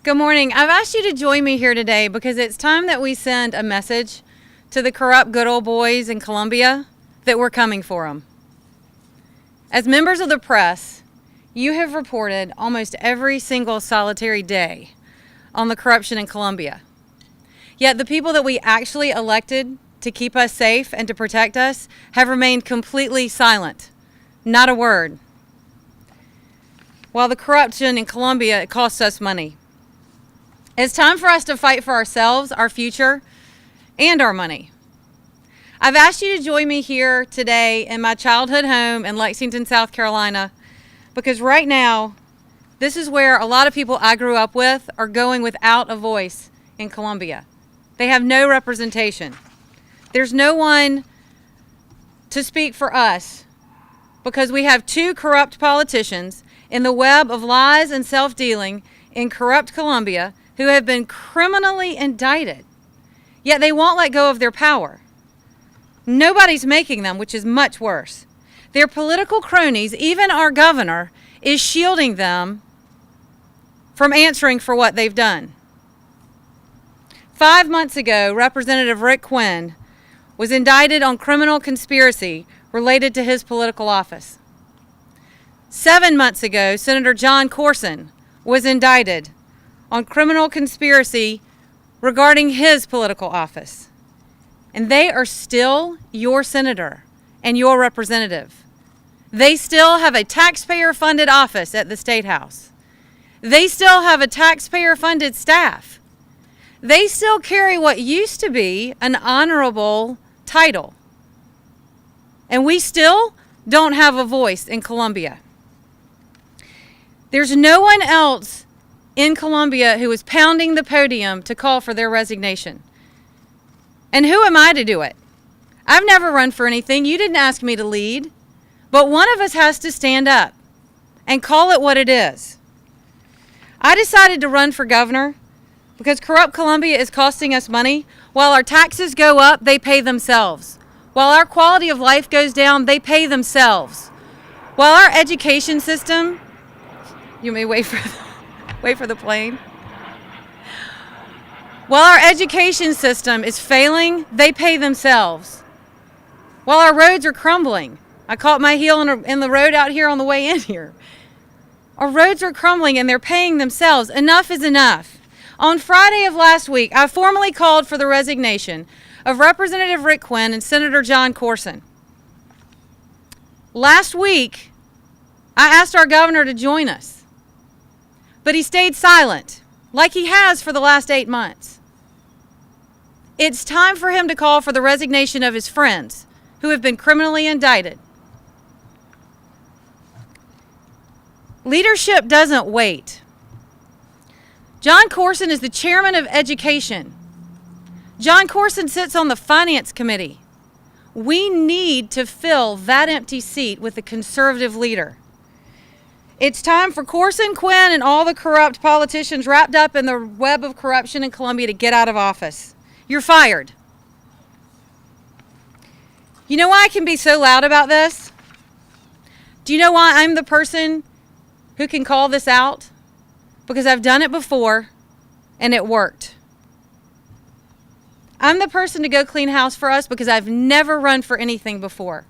Good morning. I've asked you to join me here today because it's time that we send a message to the corrupt good old boys in Colombia that we're coming for them. As members of the press, you have reported almost every single solitary day on the corruption in Colombia. Yet the people that we actually elected to keep us safe and to protect us have remained completely silent. Not a word. While the corruption in Colombia, it costs us money. It's time for us to fight for ourselves, our future, and our money. I've asked you to join me here today in my childhood home in Lexington, South Carolina, because right now, this is where a lot of people I grew up with are going without a voice in Colombia. They have no representation. There's no one to speak for us because we have two corrupt politicians in the web of lies and self-dealing in corrupt Colombia who have been criminally indicted, yet they won't let go of their power. Nobody's making them, which is much worse. Their political cronies, even our governor, is shielding them from answering for what they've done. 5 months ago, Representative Quinn was indicted on criminal conspiracy related to his political office. 7 months ago, Senator Courson was indicted on criminal conspiracy regarding his political office. And they are still your senator and your representative. They still have a taxpayer-funded office at the State House. They still have a taxpayer-funded staff. They still carry what used to be an honorable title. And we still don't have a voice in Colombia. There's no one else in Colombia who is pounding the podium to call for their resignation. And who am I to do it? I've never run for anything. You didn't ask me to lead. But one of us has to stand up and call it what it is. I decided to run for governor because corrupt Colombia is costing us money. While our taxes go up, they pay themselves. While our quality of life goes down, they pay themselves. While our education system, you may wait for the plane. While our education system is failing, they pay themselves. While our roads are crumbling, I caught my heel in the road out here on the way in here. Our roads are crumbling and they're paying themselves. Enough is enough. On Friday of last week, I formally called for the resignation of Representative Quinn and Senator Courson. Last week, I asked our governor to join us, but he stayed silent, like he has for the last 8 months. It's time for him to call for the resignation of his friends who have been criminally indicted. Leadership doesn't wait. Courson is the chairman of education. Courson sits on the finance committee. We need to fill that empty seat with a conservative leader. It's time for Courson, Quinn, and all the corrupt politicians wrapped up in the web of corruption in Colombia to get out of office. You're fired. You know why I can be so loud about this? Do you know why I'm the person who can call this out? Because I've done it before and it worked. I'm the person to go clean house for us because I've never run for anything before.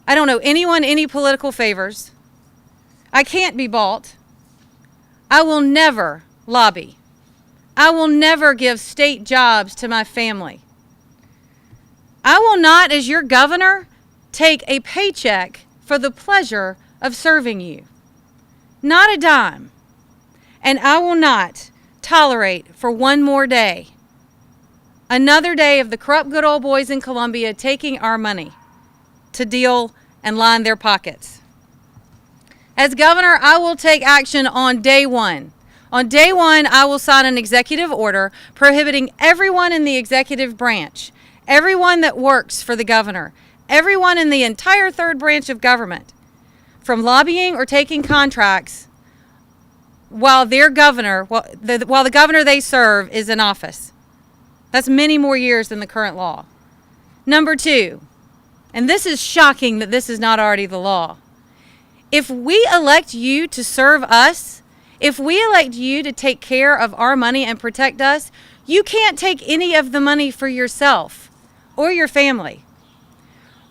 I don't owe anyone any political favors. I can't be bought. I will never lobby. I will never give state jobs to my family. I will not, as your governor, take a paycheck for the pleasure of serving you. Not a dime. And I will not tolerate for one more day another day of the corrupt good old boys in Colombia taking our money to deal and line their pockets. As governor, I will take action on day one. On day one, I will sign an executive order prohibiting everyone in the executive branch, everyone that works for the governor, everyone in the entire third branch of government, from lobbying or taking contracts while the governor they serve is in office. That's many more years than the current law. Number 2, and this is shocking that this is not already the law. If we elect you to serve us If we elect you to take care of our money and protect us, you can't take any of the money for yourself or your family.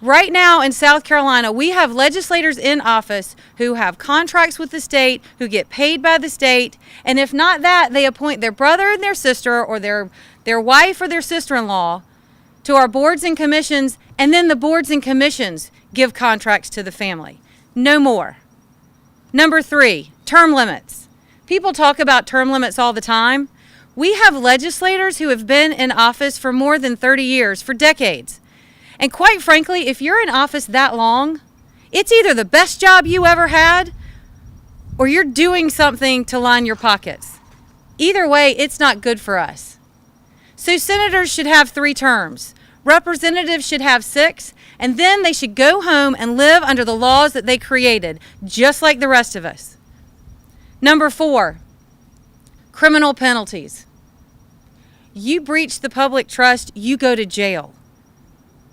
Right now in South Carolina, we have legislators in office who have contracts with the state, who get paid by the state, and if not that, they appoint their brother and their sister or their wife or their sister-in-law to our boards and commissions, and then the boards and commissions give contracts to the family. No more. Number 3, term limits. People talk about term limits all the time. We have legislators who have been in office for more than 30 years, for decades. And quite frankly, if you're in office that long, it's either the best job you ever had or you're doing something to line your pockets. Either way, it's not good for us. So senators should have 3 terms. Representatives should have 6, and then they should go home and live under the laws that they created, just like the rest of us. Number 4, criminal penalties. You breach the public trust, you go to jail.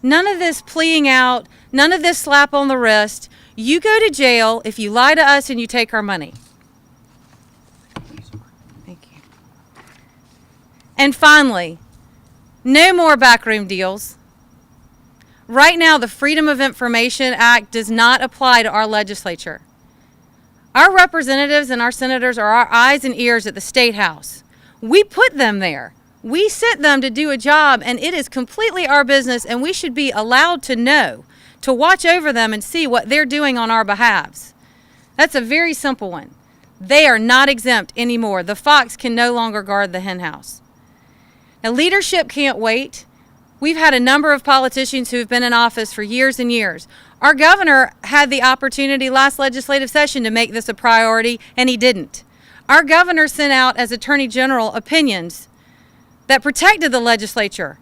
None of this pleading out, none of this slap on the wrist. You go to jail if you lie to us and you take our money. Thank you. And finally, no more backroom deals. Right now, the Freedom of Information Act does not apply to our legislature. Our representatives and our senators are our eyes and ears at the State House. We put them there. We sent them to do a job, and it is completely our business, and we should be allowed to know, to watch over them and see what they're doing on our behalves. That's a very simple one. They are not exempt anymore. The fox can no longer guard the hen house. Now, leadership can't wait. We've had a number of politicians who have been in office for years and years. Our governor had the opportunity last legislative session to make this a priority, and he didn't. Our governor sent out as Attorney General opinions that protected the legislature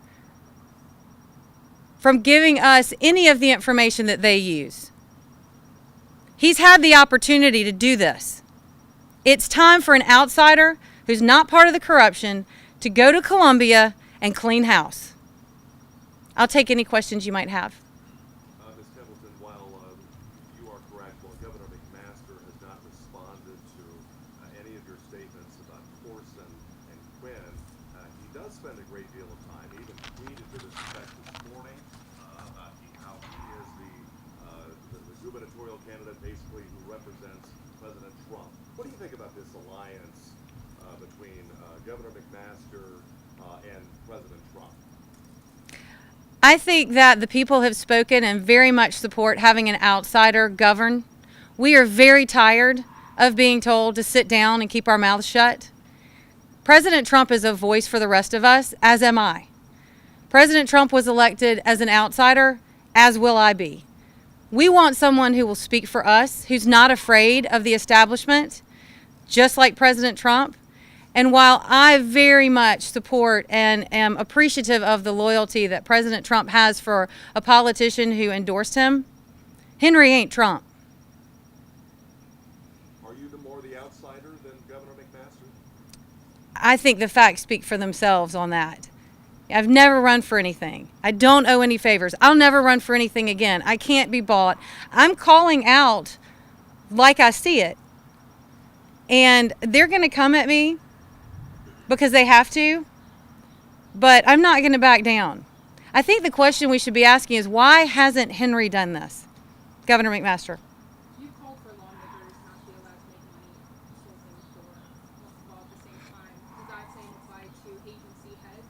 from giving us any of the information that they use. He's had the opportunity to do this. It's time for an outsider who's not part of the corruption to go to Columbia and clean house. I'll take any questions you might have. Ms. Templeton, while you are correct, while Governor McMaster has not responded to any of your statements about Courson and Quinn, he does spend a great deal of time. He even tweeted to this effect this morning about how he is the gubernatorial candidate, basically, who represents President Trump. What do you think about this alliance between Governor McMaster and President Trump? I think that the people have spoken and very much support having an outsider govern. We are very tired of being told to sit down and keep our mouths shut. President Trump is a voice for the rest of us, as am I. President Trump was elected as an outsider, as will I be. We want someone who will speak for us, who's not afraid of the establishment, just like President Trump. And while I very much support and am appreciative of the loyalty that President Trump has for a politician who endorsed him, Henry ain't Trump. Are you the outsider than Governor McMaster? I think the facts speak for themselves on that. I've never run for anything. I don't owe any favors. I'll never run for anything again. I can't be bought. I'm calling out like I see it. And they're going to come at me because they have to, but I'm not going to back down. I think the question we should be asking is, why hasn't Henry done this? Governor McMaster. You called for lawmakers not to be allowed to make money consulting for multiple at the same time. Does that same apply to agency heads?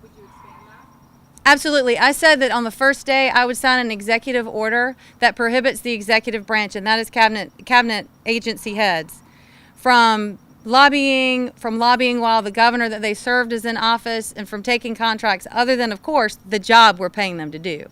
Would you expand that? Absolutely. I said that on the first day I would sign an executive order that prohibits the executive branch, and that is cabinet agency heads, from lobbying while the governor that they served is in office, and from taking contracts other than, of course, the job we're paying them to do.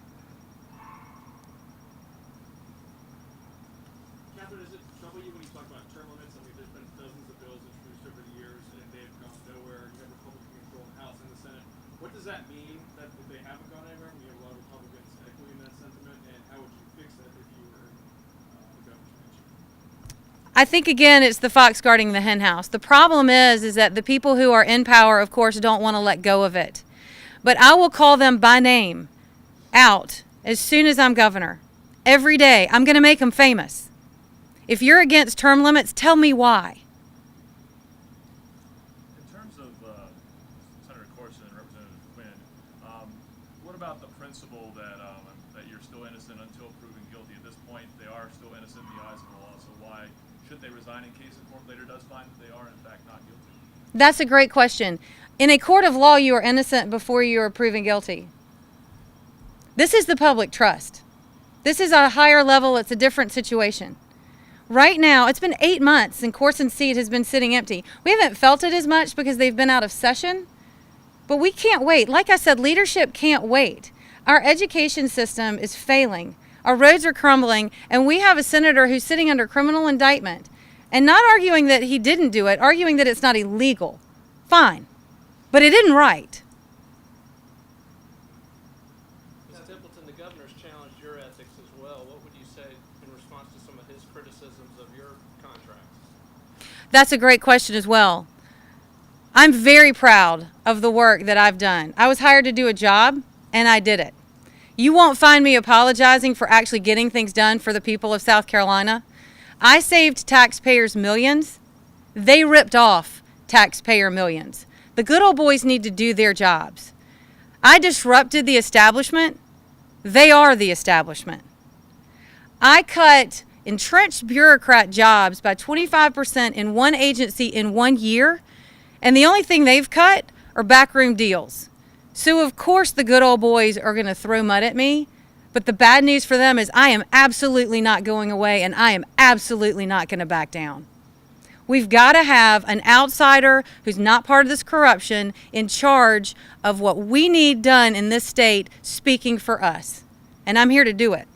Catherine, does it trouble you when you talk about term limits? I mean, there's been dozens of bills introduced over the years, and they've gone nowhere. You have Republican control in the House and the Senate. What does that mean, that they haven't gone anywhere? You have a lot of Republicans echoing that sentiment, and how would you fix that if you were the governor's mansion? I think, again, it's the fox guarding the hen house. The problem is that the people who are in power, of course, don't want to let go of it. But I will call them by name out as soon as I'm governor. Every day. I'm going to make them famous. If you're against term limits, tell me why. In terms of Senator Courson and Representative Quinn, what about the principle that you're still innocent until proven guilty? At this point, they are still innocent in the eyes of the law, so why should they resign in case the court later does find that they are in fact not guilty? That's a great question. In a court of law, you are innocent before you are proven guilty. This is the public trust. This is a higher level. It's a different situation. Right now, it's been 8 months and Courson's seat has been sitting empty. We haven't felt it as much because they've been out of session, but we can't wait. Like I said, leadership can't wait. Our education system is failing. Our roads are crumbling, and we have a senator who's sitting under criminal indictment and not arguing that he didn't do it, arguing that it's not illegal. Fine, but it isn't right. Ms. Templeton, the governor's challenged your ethics as well. What would you say in response to some of his criticisms of your contracts? That's a great question as well. I'm very proud of the work that I've done. I was hired to do a job, and I did it. You won't find me apologizing for actually getting things done for the people of South Carolina. I saved taxpayers millions. They ripped off taxpayer millions. The good old boys need to do their jobs. I disrupted the establishment. They are the establishment. I cut entrenched bureaucrat jobs by 25% in one agency in 1 year, and the only thing they've cut are backroom deals. So of course the good old boys are going to throw mud at me, but the bad news for them is I am absolutely not going away, and I am absolutely not going to back down. We've got to have an outsider who's not part of this corruption in charge of what we need done in this state, speaking for us. And I'm here to do it.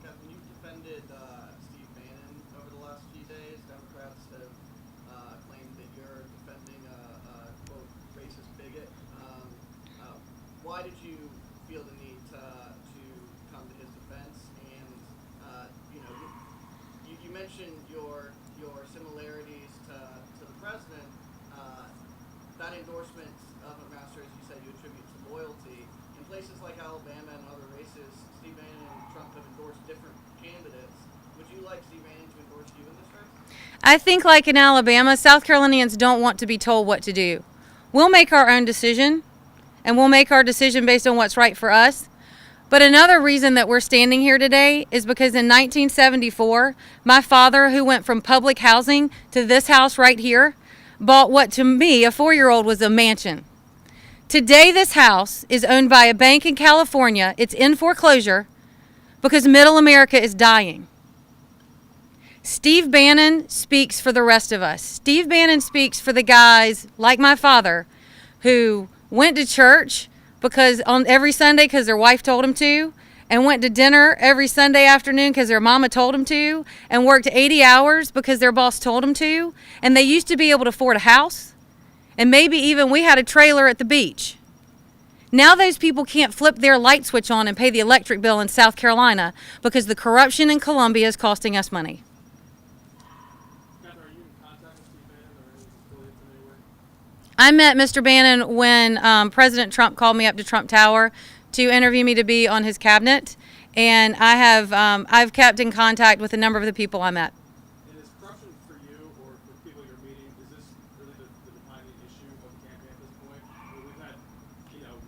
Catherine, you've defended Steve Bannon over the last few days. Democrats have claimed that you're defending a quote, racist bigot. Why did you feel the need to come to his defense? And you mentioned your similarities to the president. That endorsement of McMaster, as you said, you attribute to loyalty. In places like Alabama and other races, Steve Bannon and Trump have endorsed different candidates. Would you like Steve Bannon to endorse you in this race? I think like in Alabama, South Carolinians don't want to be told what to do. We'll make our own decision, and we'll make our decision based on what's right for us. But another reason that we're standing here today is because in 1974, my father, who went from public housing to this house right here, bought what to me, a 4-year-old, was a mansion. Today, this house is owned by a bank in California. It's in foreclosure because middle America is dying. Steve Bannon speaks for the rest of us. Steve Bannon speaks for the guys like my father who went to church because on every Sunday because their wife told them to, and went to dinner every Sunday afternoon because their mama told them to, and worked 80 hours because their boss told them to, and they used to be able to afford a house, and maybe even we had a trailer at the beach. Now those people can't flip their light switch on and pay the electric bill in South Carolina because the corruption in Columbia is costing us money. Catherine, are you in contact with Steve Bannon or his affiliates in any way? I met Mr. Bannon when President Trump called me up to Trump Tower to interview me to be on his cabinet, and I've kept in contact with a number of the people I met. And is corruption for you or for people you're meeting, is this really the defining issue of the campaign at this point? Where we've had,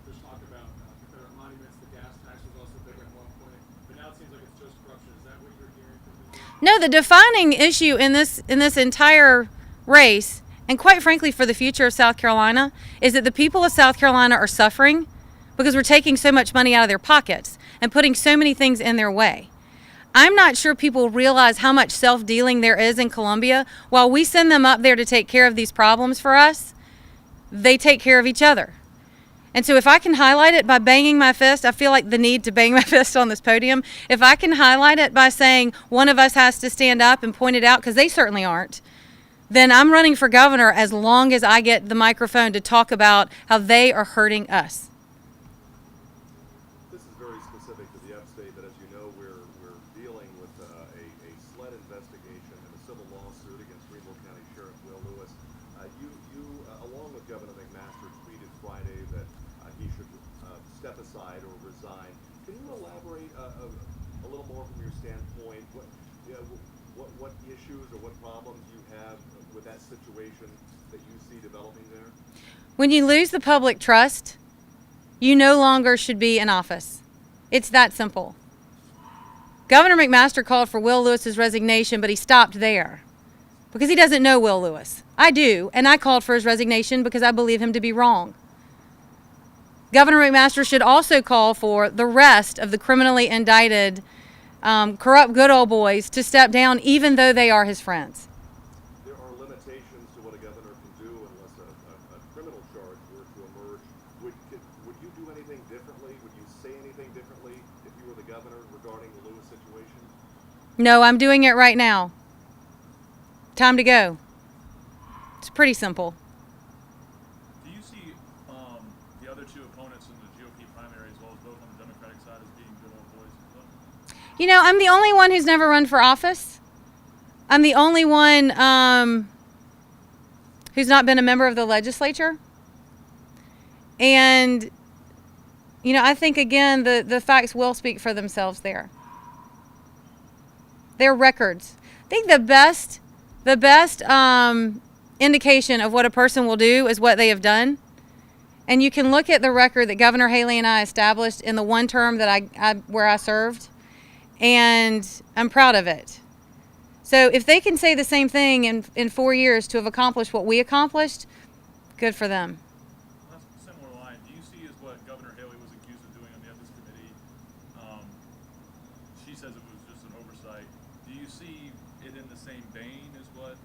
there's talk about Confederate monuments, the gas tax was also big at one point, but now it seems like it's just corruption. Is that what you're hearing from people? No, the defining issue in this entire race, and quite frankly for the future of South Carolina, is that the people of South Carolina are suffering because we're taking so much money out of their pockets and putting so many things in their way. I'm not sure people realize how much self-dealing there is in Columbia. While we send them up there to take care of these problems for us, they take care of each other. And so if I can highlight it by banging my fist, I feel like the need to bang my fist on this podium. If I can highlight it by saying one of us has to stand up and point it out, because they certainly aren't, then I'm running for governor as long as I get the microphone to talk about how they are hurting us. This is very specific to the upstate, but as you know, we're dealing with a SLED investigation and a civil lawsuit against Greenville County Sheriff Will Lewis. You along with Governor McMaster, tweeted Friday that he should step aside or resign. Can you elaborate a little more from your standpoint, what issues or what problems you have with that situation that you see developing there? When you lose the public trust, you no longer should be in office. It's that simple. Governor McMaster called for Will Lewis's resignation, but he stopped there because he doesn't know Will Lewis. I do, and I called for his resignation because I believe him to be wrong. Governor McMaster should also call for the rest of the criminally indicted, corrupt good old boys to step down, even though they are his friends. There are limitations to what a governor can do unless a criminal charge were to emerge. Would you do anything differently? Would you say anything differently if you were the governor regarding the Lewis situation? No, I'm doing it right now. Time to go. It's pretty simple. Do you see the other two opponents in the GOP primary, as well as both on the Democratic side, as being good old boys as well? You know, I'm the only one who's never run for office. I'm the only one who's not been a member of the legislature. And, you know, I think, again, the facts will speak for themselves there. Their records. I think the best indication of what a person will do is what they have done. And you can look at the record that Governor Haley and I established in the one term that where I served, and I'm proud of it. So if they can say the same thing in 4 years to have accomplished what we accomplished, good for them. That's a similar line. Do you see as what Governor Haley was accused of doing on the Ethics Committee? She says it was just an oversight. Do you see it in the same vein as what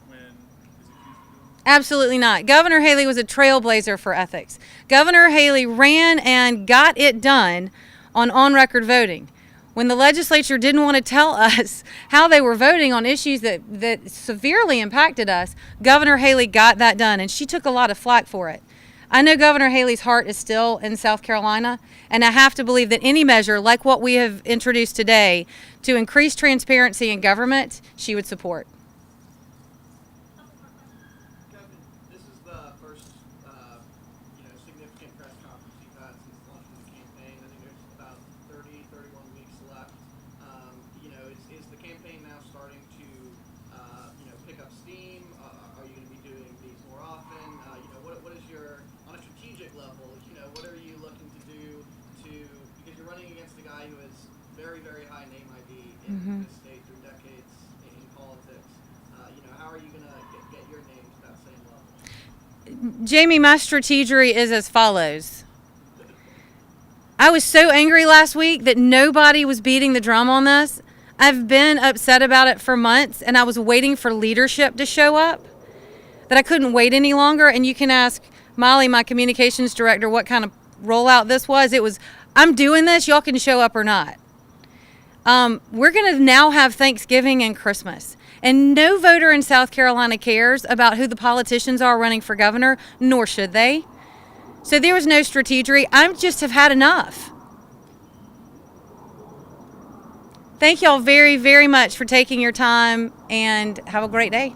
Quinn is accused of doing? Absolutely not. Governor Haley was a trailblazer for ethics. Governor Haley ran and got it done on-record voting. When the legislature didn't want to tell us how they were voting on issues that severely impacted us, Governor Haley got that done, and she took a lot of flack for it. I know Governor Haley's heart is still in South Carolina, and I have to believe that any measure like what we have introduced today to increase transparency in government, she would support. Kevin, this is the first, significant press conference you've had since launching the campaign. I think there's about 31 weeks left. Is the campaign now starting to, pick up steam? Are you going to be doing these more often? What is your, on a strategic level, what are you looking to do because you're running against a guy who has very, very high name ID in this state through decades in politics. How are you going to get your name to that same level? Jamie, my strategy is as follows. I was so angry last week that nobody was beating the drum on this. I've been upset about it for months, and I was waiting for leadership to show up, that I couldn't wait any longer. And you can ask Molly, my communications director, what kind of rollout this was. It was, I'm doing this, y'all can show up or not. We're going to now have Thanksgiving and Christmas. And no voter in South Carolina cares about who the politicians are running for governor, nor should they. So there was no strategy. I just have had enough. Thank y'all very, very much for taking your time, and have a great day.